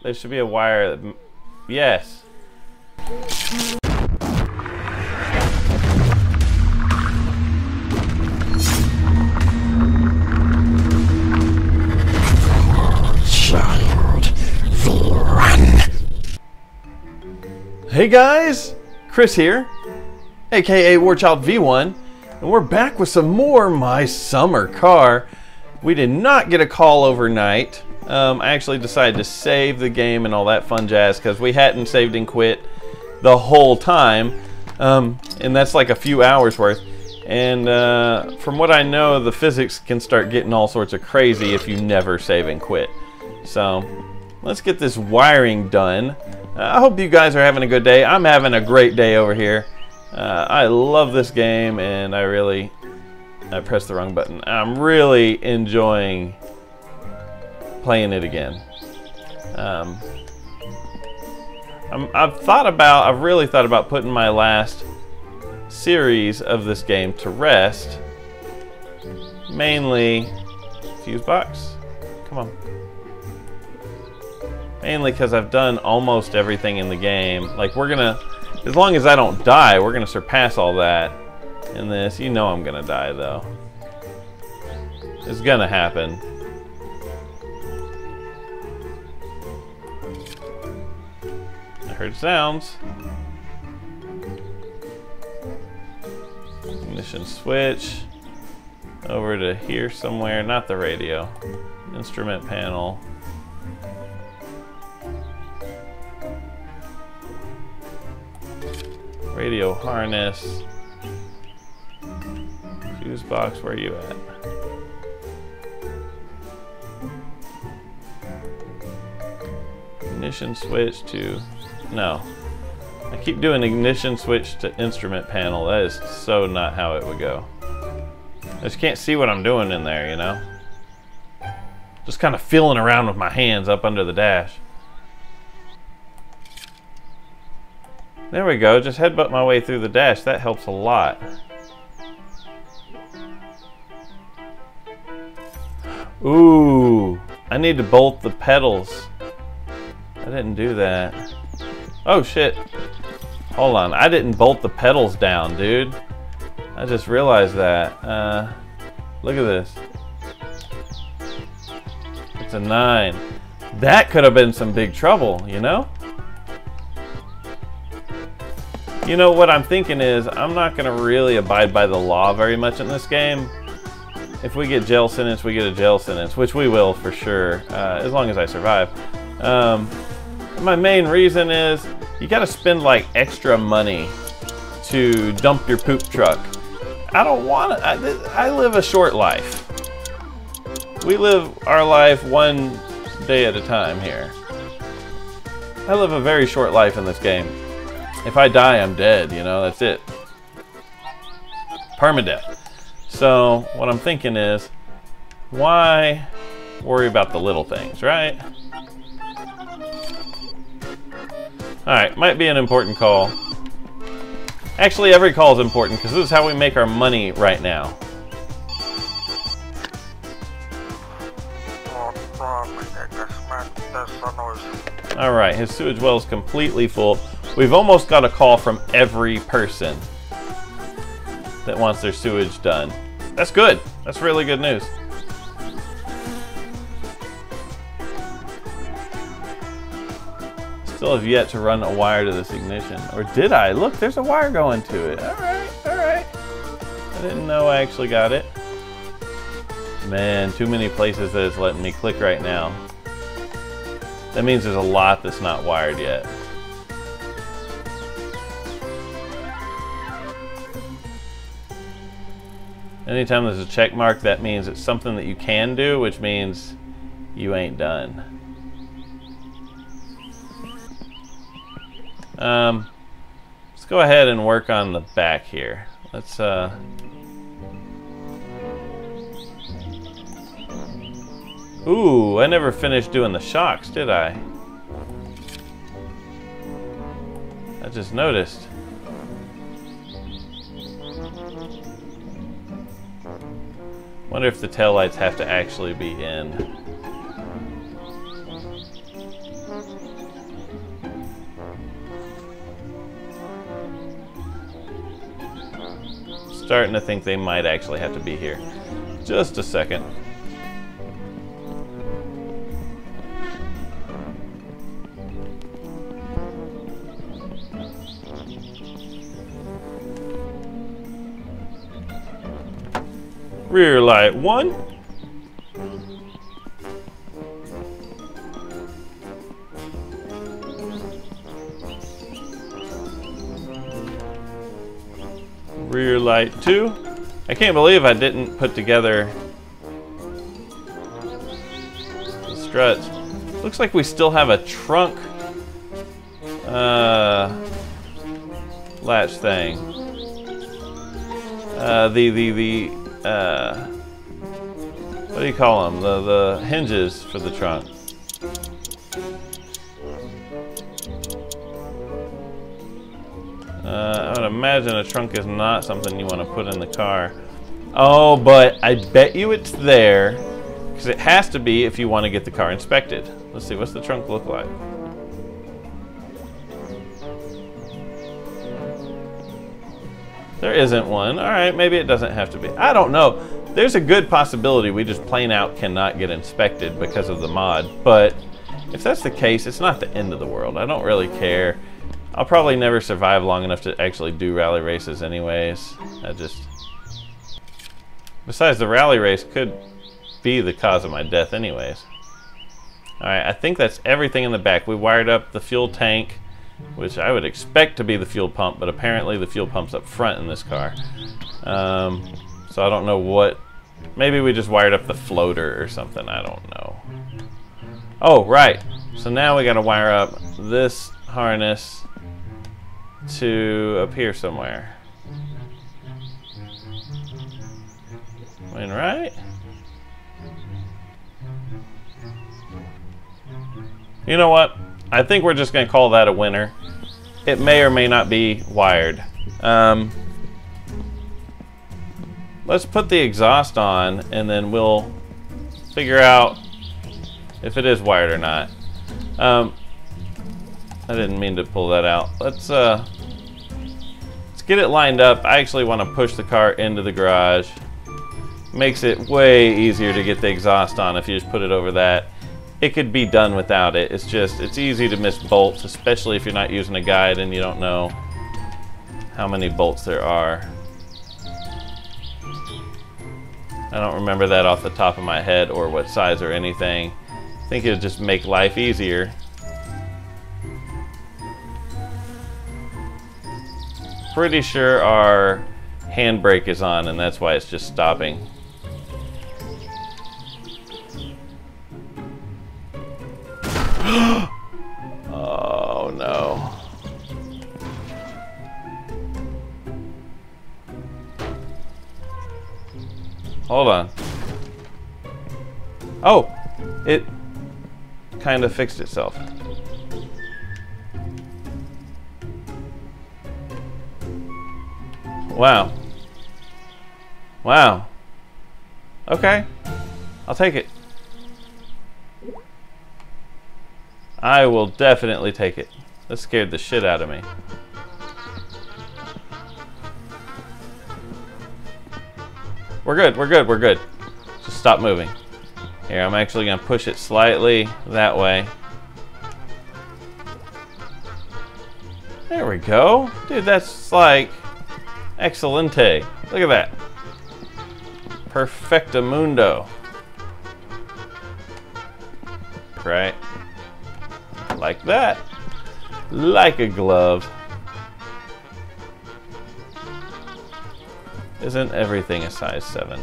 There should be a wire that... Yes. Hey guys, Chris here, aka Warchild V1, and we're back with some more My Summer Car. We did not get a call overnight. I actually decided to save the game and all that fun jazz because we hadn't saved and quit the whole time, and that's like a few hours worth. And from what I know, the physics can start getting all sorts of crazy if you never save and quit. So let's get this wiring done. I hope you guys are having a good day. I'm having a great day over here. I love this game, and I pressed the wrong button. I'm really enjoying playing it again. I've really thought about putting my last series of this game to rest. Mainly, fuse box. Come on. Mainly because I've done almost everything in the game. Like, we're gonna, as long as I don't die, we're gonna surpass all that in this. You know I'm gonna die though. It's gonna happen. I heard sounds. Ignition switch. Over to here somewhere, not the radio. Instrument panel. Radio harness. Fuse box, where are you at? Ignition switch to... No. I keep doing ignition switch to instrument panel. That is so not how it would go. I just can't see what I'm doing in there, you know? Just kind of feeling around with my hands up under the dash. There we go, just headbutt my way through the dash. That helps a lot. Ooh, I need to bolt the pedals. I didn't do that. Oh shit. Hold on, I didn't bolt the pedals down, dude. I just realized that. Look at this. It's a 9. That could have been some big trouble, you know? You know, what I'm thinking is, I'm not going to really abide by the law very much in this game. If we get jail sentence, we get a jail sentence, which we will for sure, as long as I survive. My main reason is, you got to spend like extra money to dump your poop truck. I don't want it. I live a short life. We live our life one day at a time here. I live a very short life in this game. If I die, I'm dead, you know, that's it. Permadeath. So, what I'm thinking is, why worry about the little things, right? Alright, might be an important call. Actually, every call is important, because this is how we make our money right now. Alright, his sewage well is completely full. We've almost got a call from every person that wants their sewage done. That's good. That's really good news. Still have yet to run a wire to this ignition. Or did I? Look, there's a wire going to it. Alright, alright. I didn't know I actually got it. Man, too many places that it's letting me click right now. That means there's a lot that's not wired yet. Anytime there's a check mark, that means it's something that you can do, which means you ain't done. Let's go ahead and work on the back here. Let's Ooh, I never finished doing the shocks, did I? I just noticed. Wonder if the taillights have to actually be in. starting to think they might actually have to be here. Just a second. Rear light 1. Rear light 2. I can't believe I didn't put together the struts. Looks like we still have a trunk latch thing. What do you call them? The hinges for the trunk. I would imagine a trunk is not something you want to put in the car. Oh, but I bet you it's there, because it has to be if you want to get the car inspected. Let's see, what's the trunk look like? There isn't one. All right, maybe it doesn't have to be. I don't know. There's a good possibility we just plain out cannot get inspected because of the mod. But if that's the case, it's not the end of the world. I don't really care. I'll probably never survive long enough to actually do rally races anyways. Besides, the rally race could be the cause of my death anyways. Alright, I think that's everything in the back. We wired up the fuel tank, which I would expect to be the fuel pump, but apparently the fuel pump's up front in this car. So I don't know what... Maybe we just wired up the floater or something. I don't know. Oh, right. So now we gotta wire up this harness to up here somewhere. I mean, right? You know what? I think we're just going to call that a winner. It may or may not be wired. Let's put the exhaust on and then we'll figure out if it is wired or not. I didn't mean to pull that out. Let's get it lined up. I actually want to push the car into the garage. Makes it way easier to get the exhaust on if you just put it over that. It could be done without it. It's easy to miss bolts, especially if you're not using a guide and you don't know how many bolts there are. I don't remember that off the top of my head or what size or anything. I think it would just make life easier. Pretty sure our handbrake is on and that's why it's just stopping. Oh no. Hold on. Oh, it kind of fixed itself. Wow. Wow. Okay. I'll take it. I will definitely take it. That scared the shit out of me. We're good, we're good, we're good. Just stop moving. Here, I'm actually gonna push it slightly that way. There we go. Dude, that's like excelente. Look at that. Perfectamundo. Right? Like that. Like a glove. Isn't everything a size 7?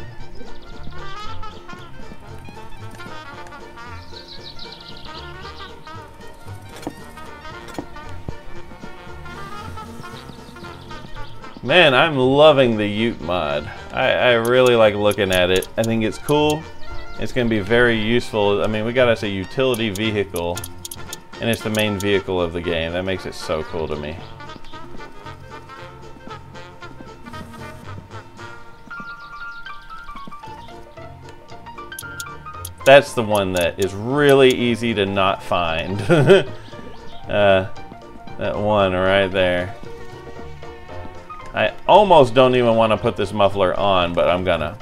Man, I'm loving the Ute mod. I really like looking at it. I think it's cool. It's going to be very useful. I mean, we got us a utility vehicle, and it's the main vehicle of the game. That makes it so cool to me. That's the one that is really easy to not find. That one right there. I almost don't even want to put this muffler on, but I'm gonna.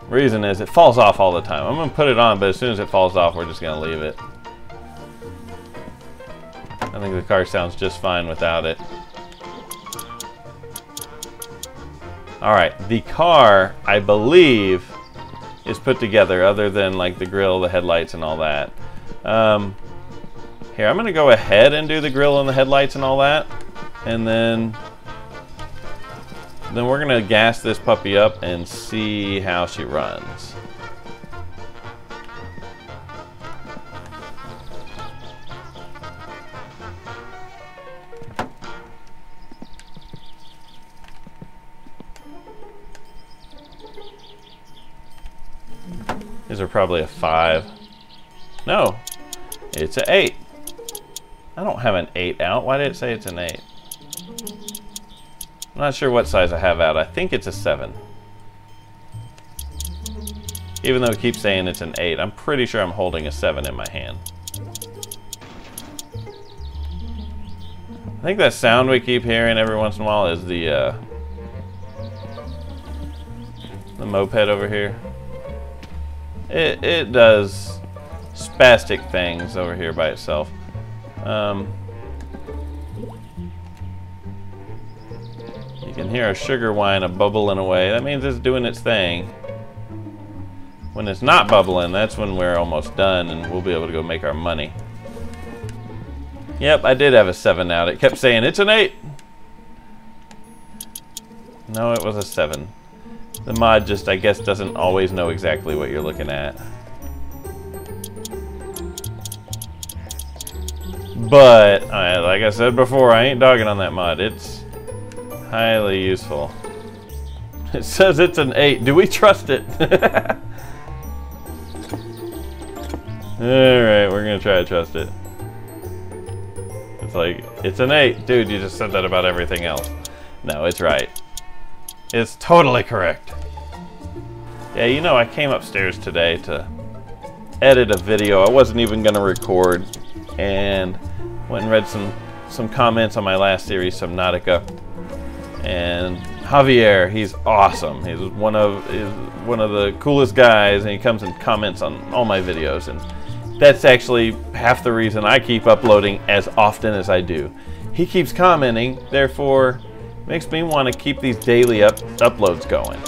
Reason is it falls off all the time. I'm gonna put it on, but as soon as it falls off, we're just gonna leave it. I think the car sounds just fine without it. Alright, the car, I believe, is put together other than like the grill, the headlights, and all that. Here, I'm gonna go ahead and do the grill and the headlights and all that, and then we're gonna gas this puppy up and see how she runs. These are probably a 5. No, it's an 8. I don't have an 8 out. Why did it say it's an 8? I'm not sure what size I have out. I think it's a 7. Even though it keeps saying it's an 8, I'm pretty sure I'm holding a 7 in my hand. I think that sound we keep hearing every once in a while is the moped over here. It does spastic things over here by itself. You can hear a sugar wine bubbling away. That means it's doing its thing. When it's not bubbling, that's when we're almost done and we'll be able to go make our money. Yep, I did have a 7 out. It kept saying it's an 8. No, it was a 7. The mod just, I guess, doesn't always know exactly what you're looking at. But, like I said before, I ain't dogging on that mod. It's highly useful. It says it's an 8. Do we trust it? Alright, we're gonna try to trust it. It's like, it's an 8. Dude, you just said that about everything else. No, it's right. It's totally correct. Yeah, you know, I came upstairs today to edit a video I wasn't even going to record, and went and read some comments on my last series, Subnautica. And Javier, he's awesome. He's one of the coolest guys, and he comes and comments on all my videos, and that's actually half the reason I keep uploading as often as I do. He keeps commenting, therefore makes me want to keep these daily uploads going.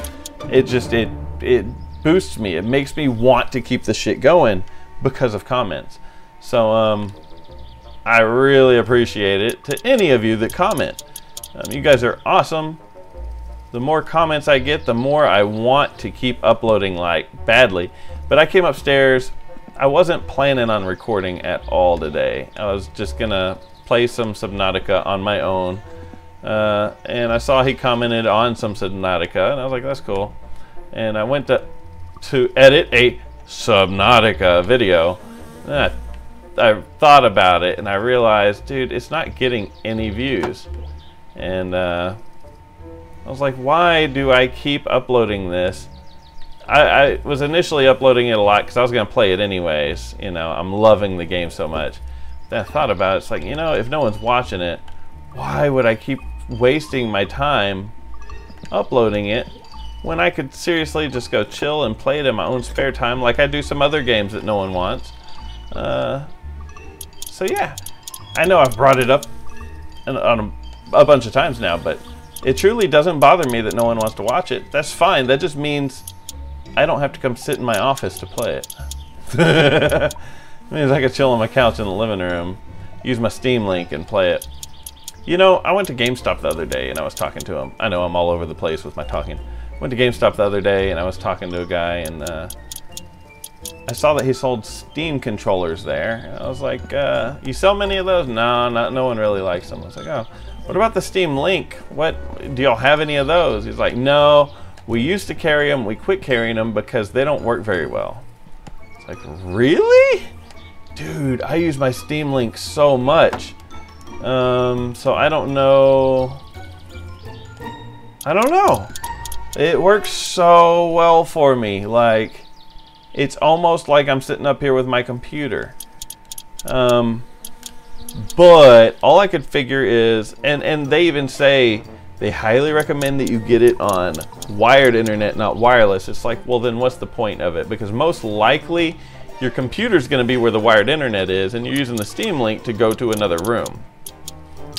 It boosts me. It makes me want to keep the shit going because of comments. So I really appreciate it to any of you that comment. You guys are awesome. The more comments I get, the more I want to keep uploading like badly. But I came upstairs. I wasn't planning on recording at all today. I was just gonna play some Subnautica on my own. And I saw he commented on some Subnautica, and I was like, that's cool. And I went to edit a Subnautica video. And I thought about it, and I realized, dude, it's not getting any views. And I was like, why do I keep uploading this? I was initially uploading it a lot because I was going to play it anyways. You know, I'm loving the game so much. Then I thought about it. It's like, you know, if no one's watching it, why would I keep wasting my time uploading it when I could seriously just go chill and play it in my own spare time like I do some other games that no one wants. So yeah, I know I've brought it up on a bunch of times now, but it truly doesn't bother me that no one wants to watch it. That's fine. That just means I don't have to come sit in my office to play it. It means I could chill on my couch in the living room, use my Steam Link and play it. You know, I went to GameStop the other day and I was talking to him. I know I'm all over the place with my talking. Went to GameStop the other day and I was talking to a guy, and I saw that he sold Steam controllers there. And I was like, you sell many of those? No, no one really likes them. I was like, oh, what about the Steam Link? What, do y'all have any of those? He's like, no, we used to carry them. We quit carrying them because they don't work very well. It's like, really? Dude, I use my Steam Link so much. So I don't know. It works so well for me. Like, it's almost like I'm sitting up here with my computer. But all I could figure is, and they even say they highly recommend that you get it on wired internet, not wireless. It's like, well, then what's the point of it? Because most likely your computer's going to be where the wired internet is, and you're using the Steam Link to go to another room.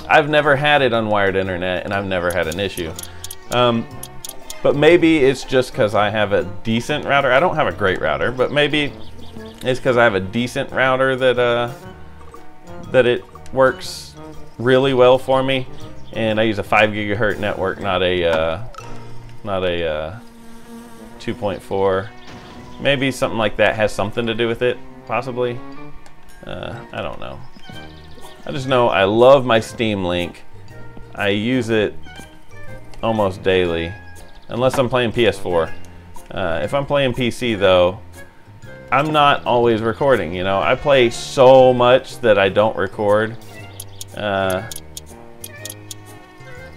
I've never had it on wired internet, and I've never had an issue. But maybe it's just because I have a decent router. I don't have a great router, but maybe it's because I have a decent router that it works really well for me. And I use a 5 gigahertz network, not a 2.4. Maybe something like that has something to do with it, possibly. I don't know. I just know I love my Steam Link. I use it almost daily, unless I'm playing PS4. If I'm playing PC though, I'm not always recording, you know. I play so much that I don't record.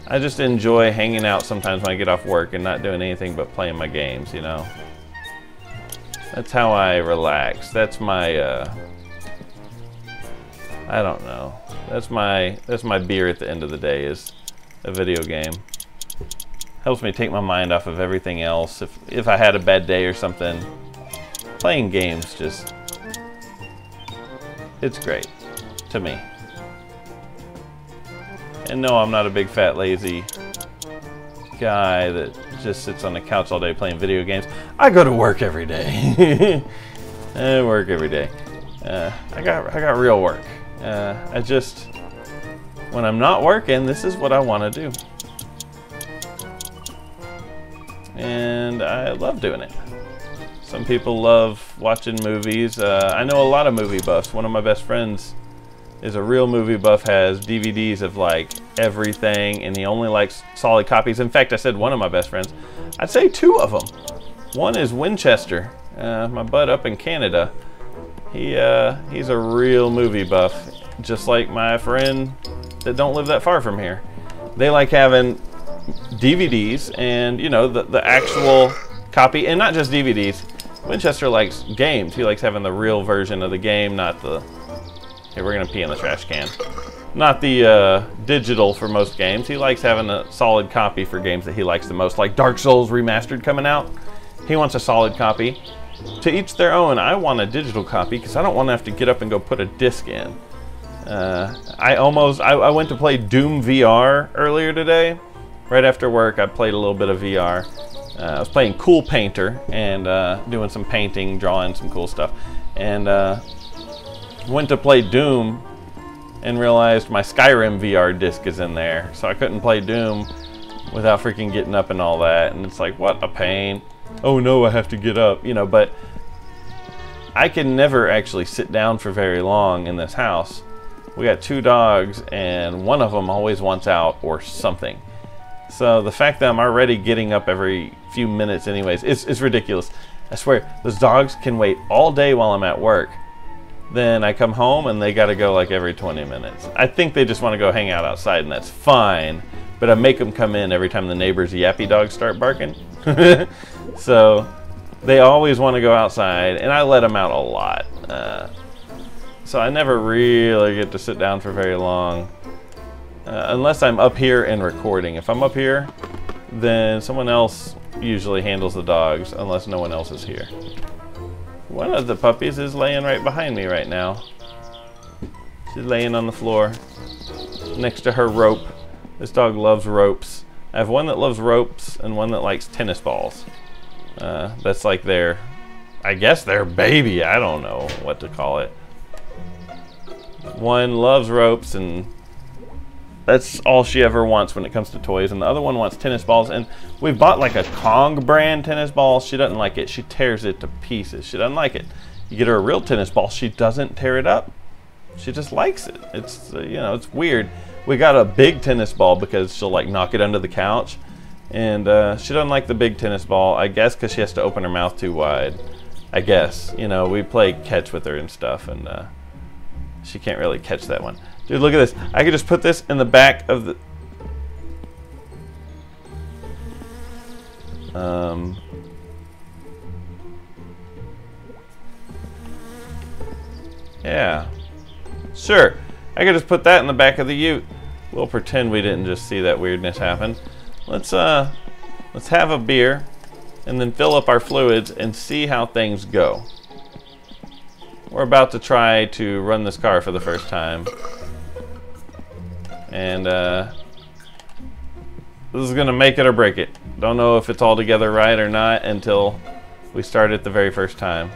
I just enjoy hanging out sometimes when I get off work and not doing anything but playing my games, you know. That's how I relax. That's my I don't know. That's my beer at the end of the day, is a video game. Helps me take my mind off of everything else. If I had a bad day or something, playing games just, it's great to me. And no, I'm not a big fat lazy guy that just sits on the couch all day playing video games. I go to work every day. I work every day. I got real work. I just, when I'm not working, this is what I want to do. And I love doing it. Some people love watching movies. I know a lot of movie buffs. One of my best friends is a real movie buff, has DVDs of like everything, and he only likes solid copies. In fact, I said one of my best friends. I'd say two of them. One is Winchester, my bud up in Canada. He's a real movie buff, just like my friend that don't live that far from here. They like having DVDs and, you know, the actual copy, and not just DVDs. Winchester likes games. He likes having the real version of the game, not the... Hey, we're gonna pee in the trash can. Not the digital for most games. He likes having a solid copy for games that he likes the most, like Dark Souls Remastered coming out. He wants a solid copy. To each their own. I want a digital copy because I don't want to have to get up and go put a disc in. I went to play Doom VR earlier today. Right after work, I played a little bit of VR. I was playing Cool Painter and doing some painting, drawing some cool stuff. And went to play Doom and realized my Skyrim VR disc is in there. So I couldn't play Doom without freaking getting up and all that. And it's like, what a pain. Oh no, I have to get up, you know, but I can never actually sit down for very long in this house. We got 2 dogs and one of them always wants out or something. So the fact that I'm already getting up every few minutes anyways, it's ridiculous. I swear, those dogs can wait all day while I'm at work. Then I come home and they gotta go like every 20 minutes. I think they just wanna go hang out outside, and that's fine, but I make them come in every time the neighbor's yappy dogs start barking. So they always want to go outside, and I let them out a lot. So I never really get to sit down for very long, unless I'm up here and recording. If I'm up here, then someone else usually handles the dogs, unless no one else is here. One of the puppies is laying right behind me right now. She's laying on the floor next to her rope. This dog loves ropes. I have one that loves ropes and one that likes tennis balls. That's like their, I guess their baby. I don't know what to call it. One loves ropes, and that's all she ever wants when it comes to toys. And the other one wants tennis balls. And we bought like a Kong brand tennis ball. She doesn't like it. She tears it to pieces. She doesn't like it. You get her a real tennis ball, she doesn't tear it up. She just likes it. It's you know, it's weird. We got a big tennis ball because she'll like knock it under the couch. And she doesn't like the big tennis ball, I guess because she has to open her mouth too wide. I guess, you know, we play catch with her and stuff, and she can't really catch that one. Dude, look at this. I could just put this in the back of the... Yeah. Sure. I could just put that in the back of the Ute. we'll pretend we didn't just see that weirdness happen. Let's have a beer and then fill up our fluids and see how things go. We're about to try to run this car for the first time. And this is gonna make it or break it. Don't know if it's all together right or not until we start it the very first time.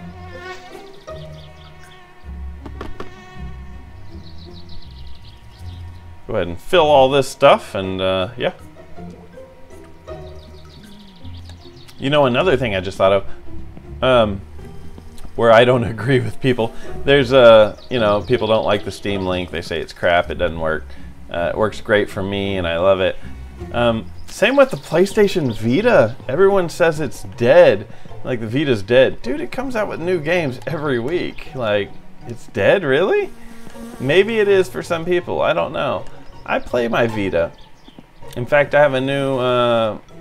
Go ahead and fill all this stuff and yeah. You know, another thing I just thought of, where I don't agree with people, there's you know, people don't like the Steam Link. They say it's crap, it doesn't work. It works great for me and I love it. Same with the PlayStation Vita. Everyone says it's dead, like the Vita's dead. Dude, it comes out with new games every week. Like, it's dead, really? Maybe it is for some people, I don't know. I play my Vita. In fact, I have a new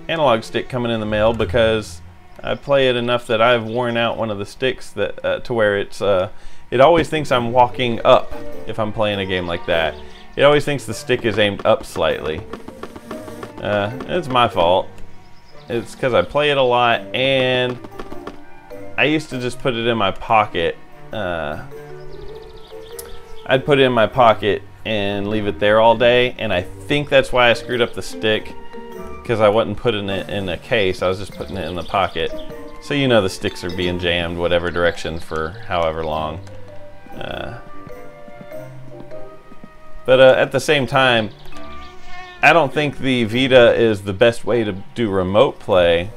analog stick coming in the mail because I play it enough that I've worn out one of the sticks that to where it's it always thinks I'm walking up if I'm playing a game like that. It always thinks the stick is aimed up slightly. It's my fault. It's because I play it a lot, and I used to just put it in my pocket. I'd put it in my pocket and leave it there all day, and I think that's why I screwed up the stick, because I wasn't putting it in a case. I was just putting it in the pocket. So you know the sticks are being jammed whatever direction for however long. But at the same time, I don't think the Vita is the best way to do remote play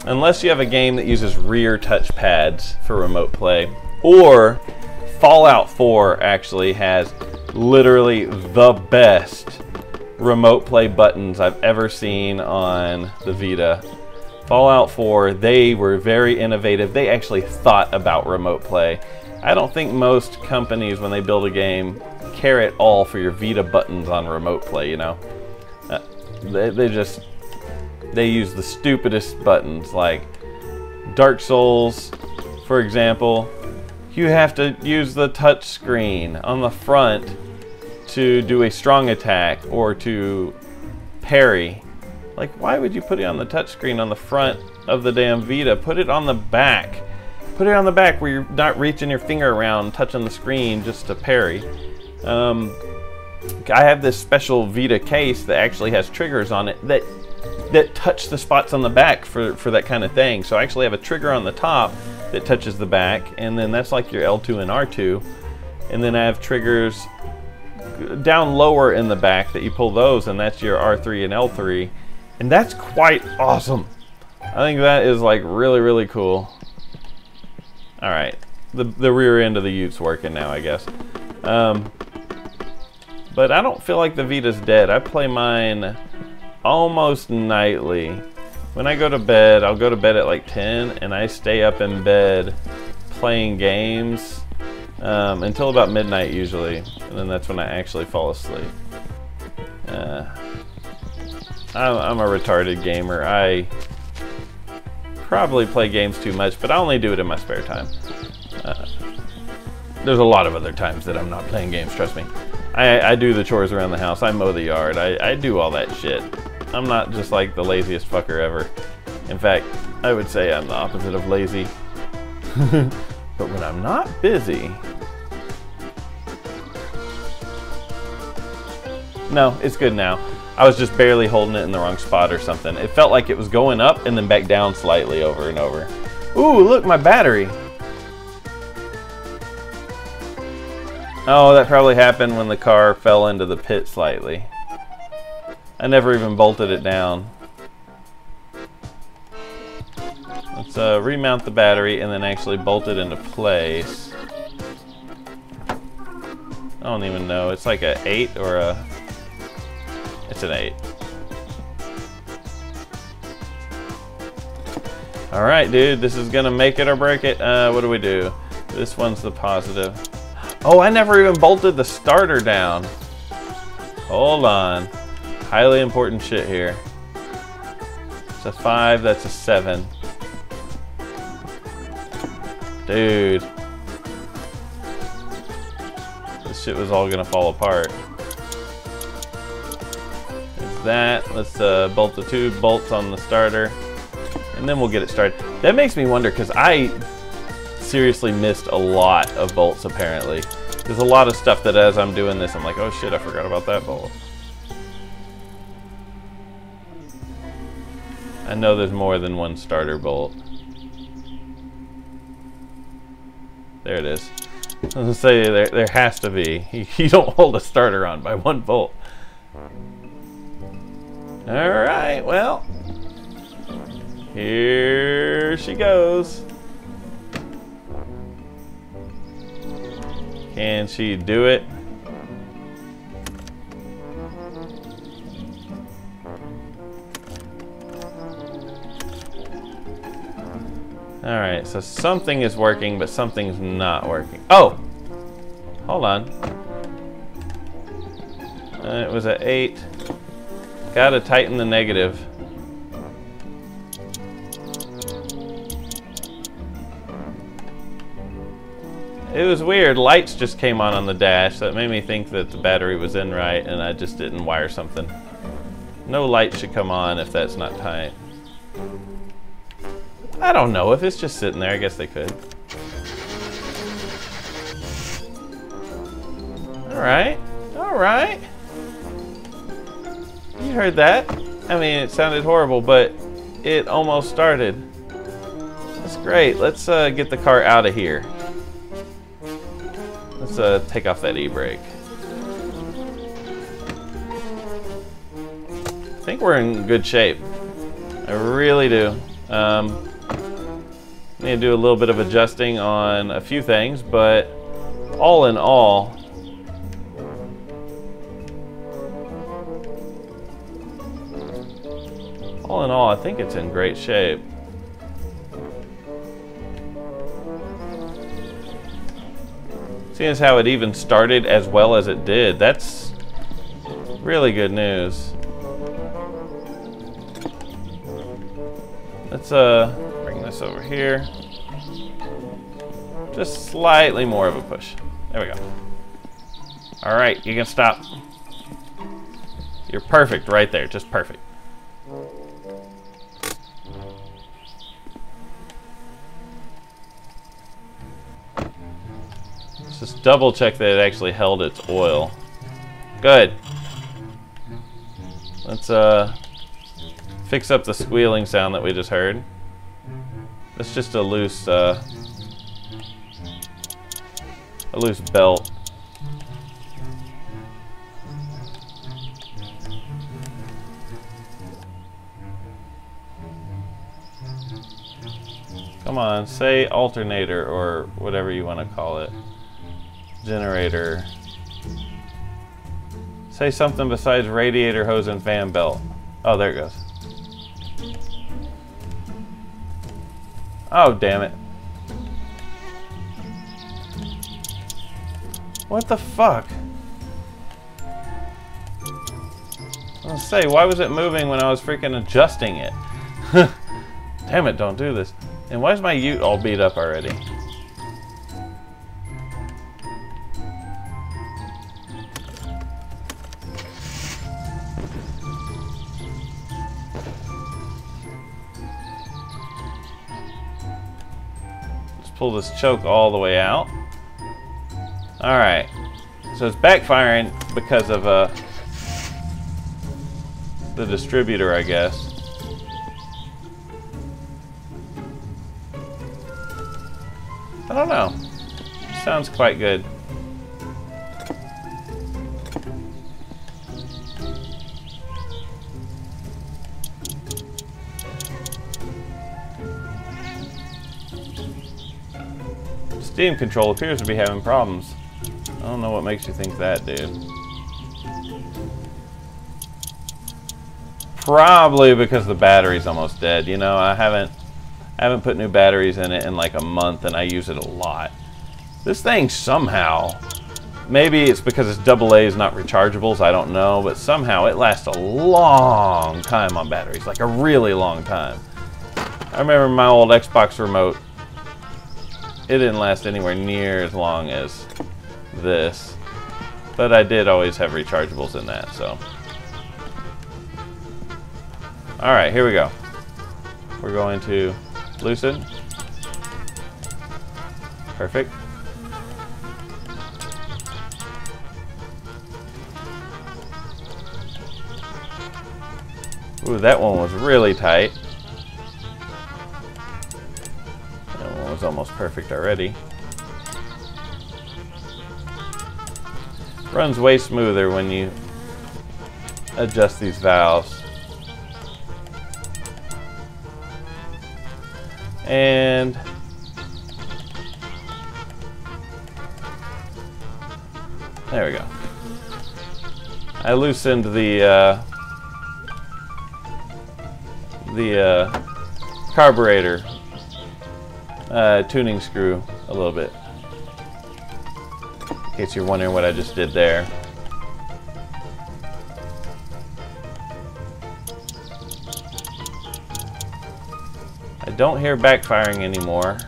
unless you have a game that uses rear touch pads for remote play. Or Fallout 4 actually has literally the best remote play buttons I've ever seen on the Vita. Fallout 4, they were very innovative. They actually thought about remote play. I don't think most companies, when they build a game, care at all for your Vita buttons on remote play, you know? They use the stupidest buttons, like Dark Souls, for example. You have to use the touch screen on the front to do a strong attack or to parry. Like, why would you put it on the touch screen on the front of the damn Vita? Put it on the back. Put it on the back where you're not reaching your finger around, touching the screen just to parry. I have this special Vita case that actually has triggers on it that touch the spots on the back for that kind of thing. So I actually have a trigger on the top that touches the back, and then that's like your L2 and R2. And then I have triggers down lower in the back that you pull those, and that's your R3 and L3. And that's quite awesome. I think that is like really, really cool. All right, the rear end of the Ute's working now, I guess. But I don't feel like the Vita's dead. I play mine almost nightly. When I go to bed, I'll go to bed at like 10, and I stay up in bed playing games until about midnight usually, and then that's when I actually fall asleep. I'm a retarded gamer. I probably play games too much, but I only do it in my spare time. There's a lot of other times that I'm not playing games, trust me. I do the chores around the house, I mow the yard, I do all that shit. I'm not just like the laziest fucker ever. In fact, I would say I'm the opposite of lazy. But when I'm not busy... No, it's good now. I was just barely holding it in the wrong spot or something. It felt like it was going up and then back down slightly over and over. Ooh, look, my battery. Oh, that probably happened when the car fell into the pit slightly. I never even bolted it down. Let's remount the battery and then actually bolt it into place. I don't even know. It's like an 8 or a... It's an 8. Alright, dude. This is gonna make it or break it. What do we do? This one's the positive. Oh, I never even bolted the starter down. Hold on. Highly important shit here. It's a 5, that's a 7. Dude. This shit was all gonna fall apart. that. Let's bolt the 2 bolts on the starter, and then we'll get it started. That makes me wonder, because I seriously missed a lot of bolts apparently. There's a lot of stuff that as I'm doing this, I'm like, oh shit, I forgot about that bolt. I know there's more than one starter bolt. There it is. I was gonna say there has to be. You don't hold a starter on by 1 bolt. Alright, well, here she goes. Can she do it? Alright, so something is working, but something's not working. Oh! Hold on. It was at 8. Gotta tighten the negative. It was weird. Lights just came on the dash. That made me think that the battery was in right, and I just didn't wire something. No light should come on if that's not tight. I don't know. If it's just sitting there, I guess they could. Alright. Alright. You heard that. I mean, it sounded horrible, but it almost started. That's great. Let's get the car out of here. Let's take off that e-brake. I think we're in good shape. I really do. Need to do a little bit of adjusting on a few things, but all in all, I think it's in great shape. Seeing as how it even started as well as it did, that's really good news. Let's bring this over here. Just slightly more of a push. There we go. All right, you can stop. You're perfect right there, just perfect. Let's just double check that it actually held its oil. Good. Let's fix up the squealing sound that we just heard. That's just a loose belt. Come on, say alternator or whatever you want to call it. Generator. Say something besides radiator, hose, and fan belt. Oh, there it goes. Oh, damn it. What the fuck? I was gonna say, why was it moving when I was freaking adjusting it? Damn it, don't do this. And why is my Ute all beat up already? Let's pull this choke all the way out. Alright. So it's backfiring because of the distributor, I guess. I don't know. Sounds quite good. Steam control appears to be having problems. I don't know what makes you think that, dude. Probably because the battery's almost dead. You know, I haven't put new batteries in it in like a month, and I use it a lot. This thing somehow, maybe it's because it's AA's, not rechargeables, I don't know, but somehow it lasts a long time on batteries, like a really long time. I remember my old Xbox remote, it didn't last anywhere near as long as this, but I did always have rechargeables in that, so. Alright, here we go. We're going to loosen. Perfect. Ooh, that one was really tight. That one was almost perfect already. Runs way smoother when you adjust these valves. And there we go. I loosened the carburetor tuning screw a little bit. In case you're wondering what I just did there. I don't hear backfiring anymore.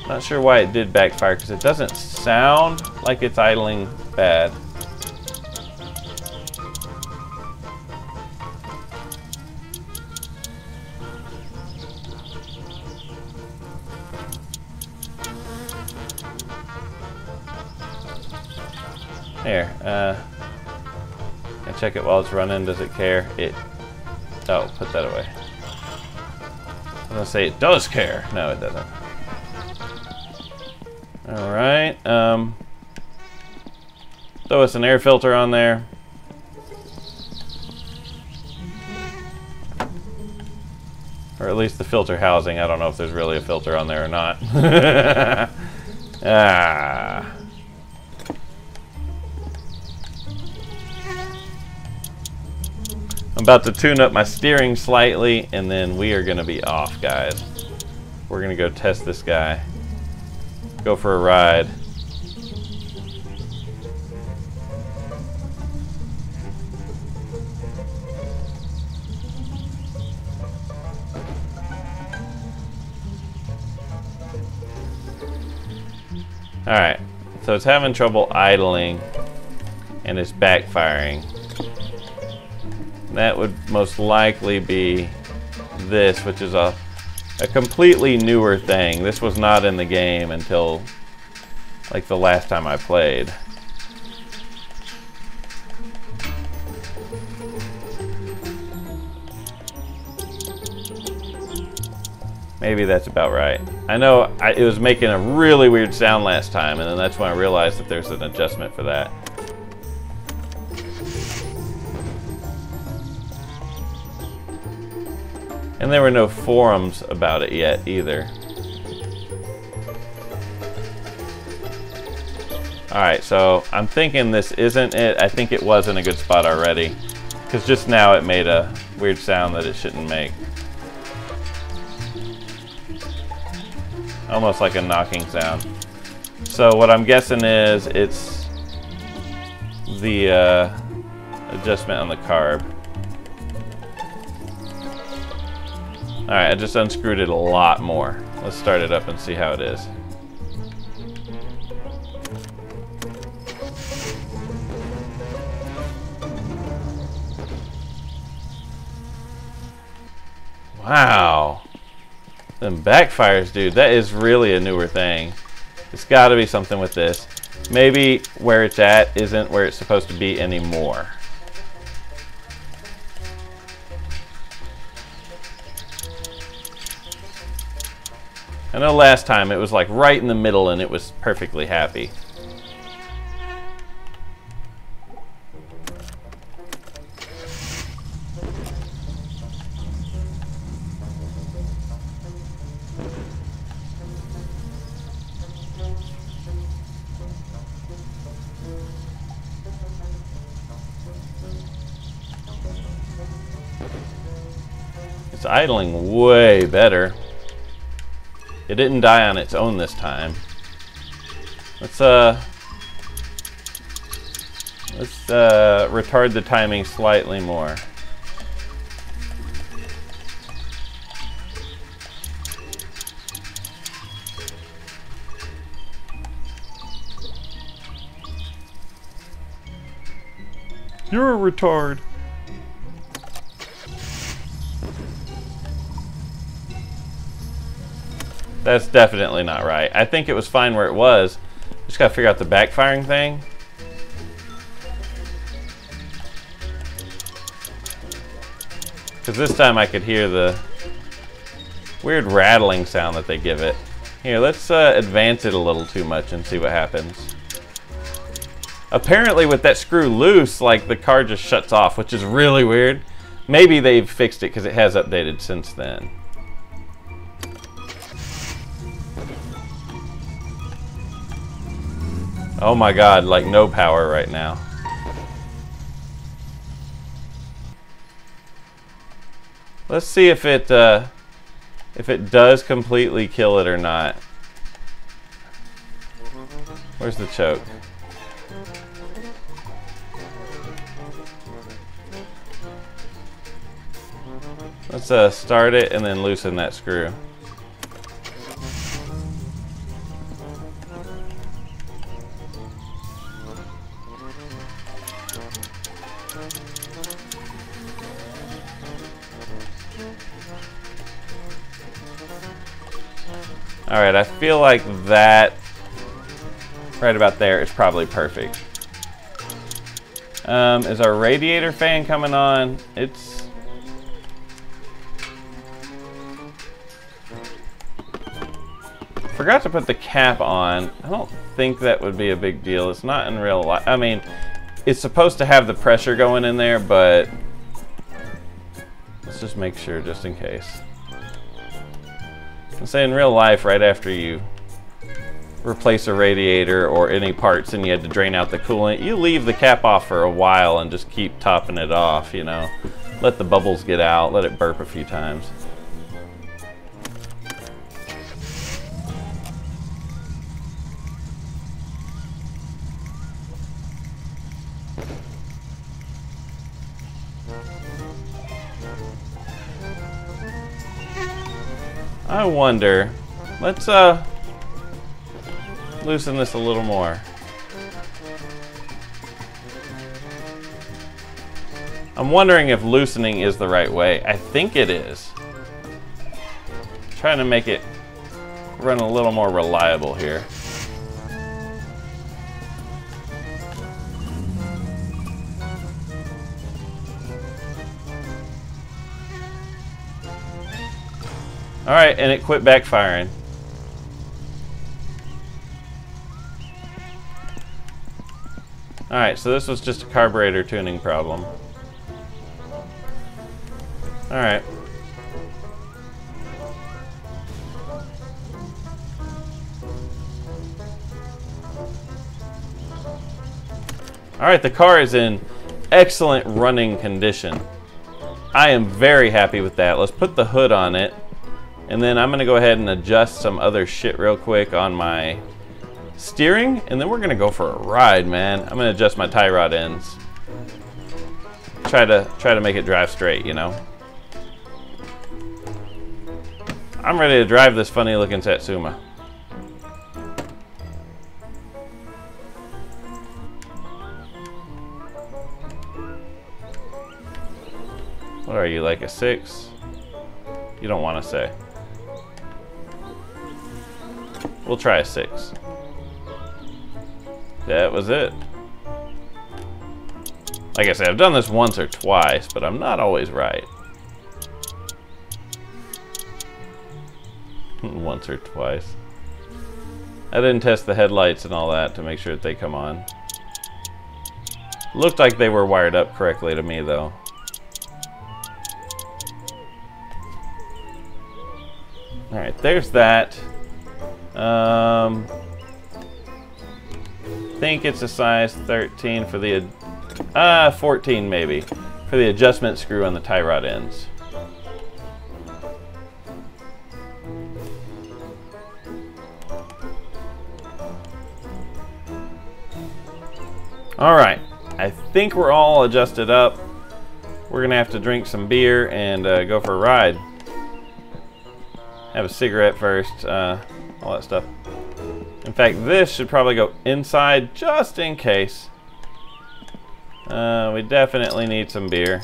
Not sure why it did backfire, because it doesn't sound like it's idling bad. Here, I check it while it's running. Does it care? Oh, put that away. I'm gonna say it does care. No, it doesn't. Alright, throw us an air filter on there. Or at least the filter housing. I don't know if there's really a filter on there or not. Ah. I'm about to tune up my steering slightly, and then we are going to be off, guys. We're going to go test this guy. Go for a ride. Alright, so it's having trouble idling, and it's backfiring. That would most likely be this, which is a completely newer thing. This was not in the game until like the last time I played. Maybe that's about right. I know it was making a really weird sound last time, and then that's when I realized that there's an adjustment for that. And there were no forums about it yet either. Alright, so I'm thinking this isn't it. I think it was in a good spot already, because just now it made a weird sound that it shouldn't make. Almost like a knocking sound. So what I'm guessing is it's the adjustment on the carb. Alright, I just unscrewed it a lot more. Let's start it up and see how it is. Wow. Them backfires, dude. That is really a newer thing. It's got to be something with this. Maybe where it's at isn't where it's supposed to be anymore. I know last time it was like right in the middle and it was perfectly happy. It's idling way better. It didn't die on its own this time. Let's retard the timing slightly more. You're a retard. That's definitely not right. I think it was fine where it was. Just gotta figure out the backfiring thing. Because this time I could hear the weird rattling sound that they give it. Here, let's advance it a little too much and see what happens. Apparently with that screw loose, like the car just shuts off, which is really weird. Maybe they've fixed it because it has updated since then. Oh my god, like no power right now. Let's see if it does completely kill it or not. Where's the choke? Let's start it and then loosen that screw. Alright, I feel like that right about there is probably perfect. Is our radiator fan coming on? It's... Forgot to put the cap on. I don't think that would be a big deal. It's not in real life. I mean, it's supposed to have the pressure going in there, but let's just make sure just in case. I say in real life, right after you replace a radiator or any parts and you had to drain out the coolant, you leave the cap off for a while and just keep topping it off, you know. Let the bubbles get out, let it burp a few times. I wonder, let's loosen this a little more. I'm wondering if loosening is the right way. I think it is. Trying to make it run a little more reliable here. Alright, and it quit backfiring. Alright, so this was just a carburetor tuning problem. Alright. Alright, the car is in excellent running condition. I am very happy with that. Let's put the hood on it. And then I'm gonna go ahead and adjust some other shit real quick on my steering, and then we're gonna go for a ride, man. I'm gonna adjust my tie rod ends. Try to make it drive straight, you know. I'm ready to drive this funny looking Ute-suma. What are you, like a 6? You don't want to say. We'll try a 6. That was it. Like I said, I've done this once or twice, but I'm not always right. Once or twice. I didn't test the headlights and all that to make sure that they come on. Looked like they were wired up correctly to me, though. Alright, there's that. I think it's a size 13 for the 14 maybe for the adjustment screw on the tie rod ends. Alright, I think we're all adjusted up. We're gonna have to drink some beer and go for a ride. Have a cigarette first, all that stuff. In fact, this should probably go inside just in case. We definitely need some beer.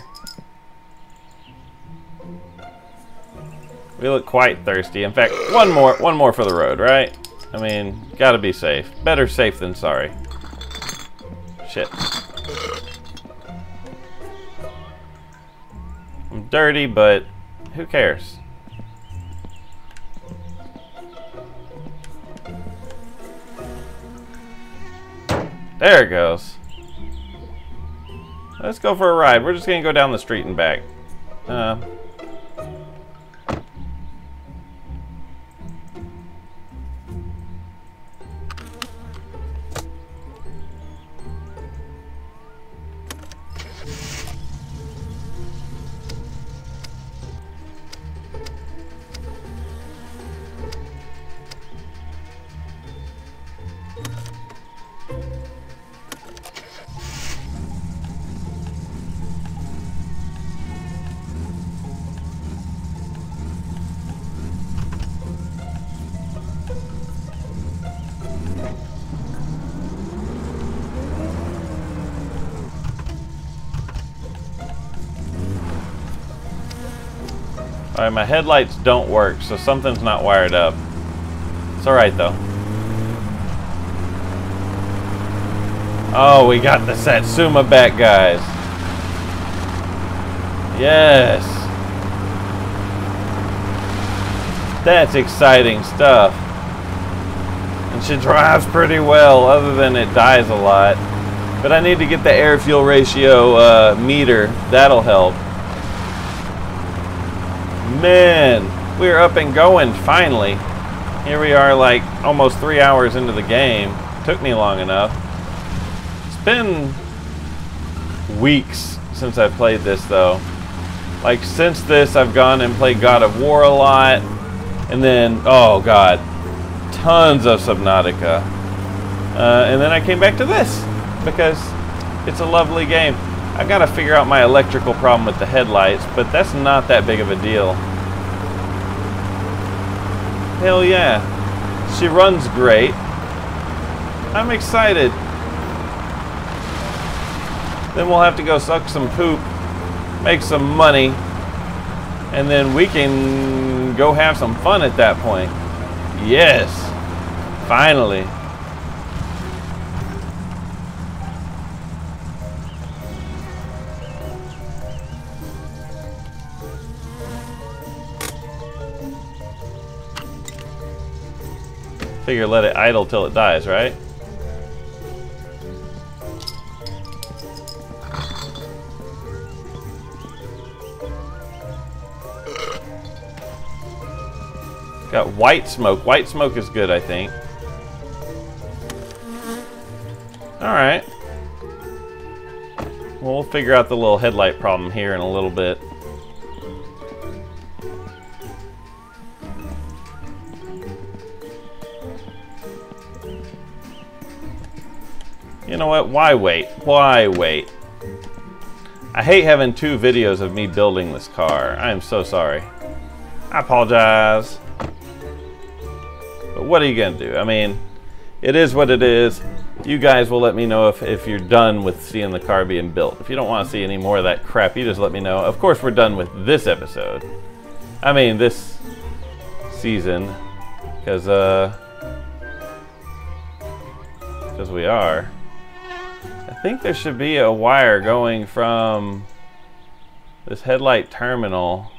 We look quite thirsty. In fact, one more for the road, right? I mean, gotta be safe. Better safe than sorry. Shit. I'm dirty, but who cares? There it goes. Let's go for a ride. We're just gonna go down the street and back. Alright, my headlights don't work, so something's not wired up. It's alright though. Oh, we got the Ute-suma back, guys. Yes. That's exciting stuff. And she drives pretty well, other than it dies a lot. But I need to get the air-fuel ratio meter. That'll help. Man, we're up and going finally. Here we are, like almost 3 hours into the game. Took me long enough. It's been weeks since I've played this though. Like since this I've gone and played God of War a lot. And then, oh god, tons of Subnautica. And then I came back to this because it's a lovely game. I've got to figure out my electrical problem with the headlights, but that's not that big of a deal. Hell yeah. She runs great. I'm excited. Then we'll have to go suck some poop, make some money, and then we can go have some fun at that point. Yes. Finally. Figure let it idle till it dies, right? Got white smoke. White smoke is good, I think. Alright. Well, we'll figure out the little headlight problem here in a little bit. You know what? Why wait? Why wait? I hate having 2 videos of me building this car. I am so sorry. I apologize. But what are you going to do? I mean, it is what it is. You guys will let me know if you're done with seeing the car being built. If you don't want to see any more of that crap, you just let me know. Of course, we're done with this episode. I mean, this season. Because we are. I think there should be a wire going from this headlight terminal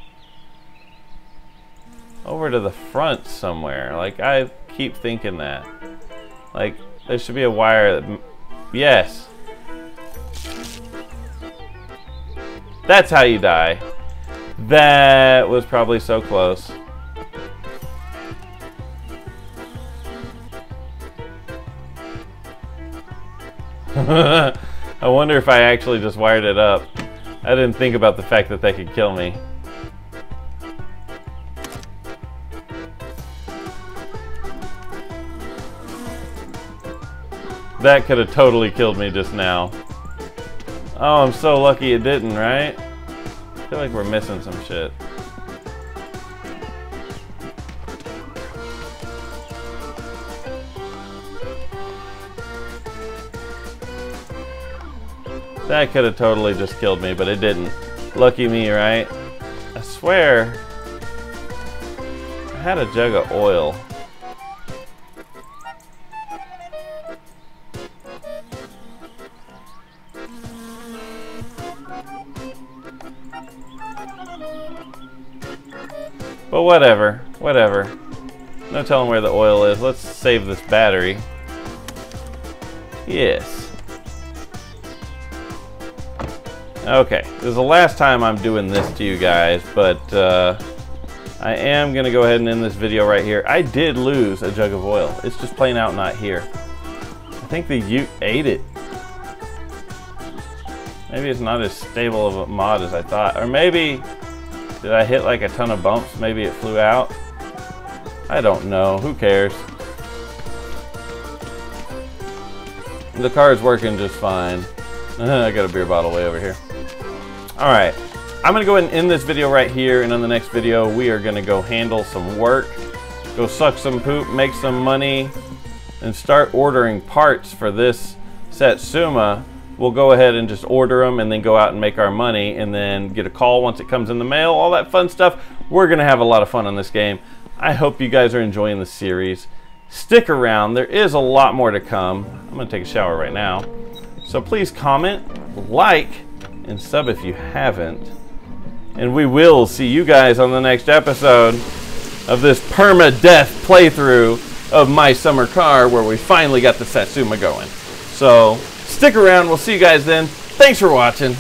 over to the front somewhere. Like, I keep thinking that. Like, there should be a wire that... Yes. That's how you die. That was probably so close. I wonder if I actually just wired it up. I didn't think about the fact that they could kill me. That could have totally killed me just now. Oh, I'm so lucky it didn't, right? I feel like we're missing some shit. That could have totally just killed me, but it didn't. Lucky me, right? I swear. had a jug of oil. But whatever, whatever. No telling where the oil is. Let's save this battery. Yes. Okay, this is the last time I'm doing this to you guys, but I am going to go ahead and end this video right here. I did lose a jug of oil. It's just plain out not here. I think the Ute ate it. Maybe it's not as stable of a mod as I thought. Or maybe, did I hit like a ton of bumps? Maybe it flew out? I don't know. Who cares? The car is working just fine. I got a beer bottle way over here. Alright, I'm going to go ahead and end this video right here, and in the next video we are going to go handle some work, go suck some poop, make some money, and start ordering parts for this Ute-suma. We'll go ahead and just order them and then go out and make our money and then get a call once it comes in the mail, all that fun stuff. We're going to have a lot of fun on this game. I hope you guys are enjoying the series. Stick around, there is a lot more to come. I'm going to take a shower right now. So please comment, like, and sub if you haven't. And we will see you guys on the next episode of this Permadeath playthrough of my summer car, where we finally got the Ute-suma going. So stick around, we'll see you guys then. Thanks for watching.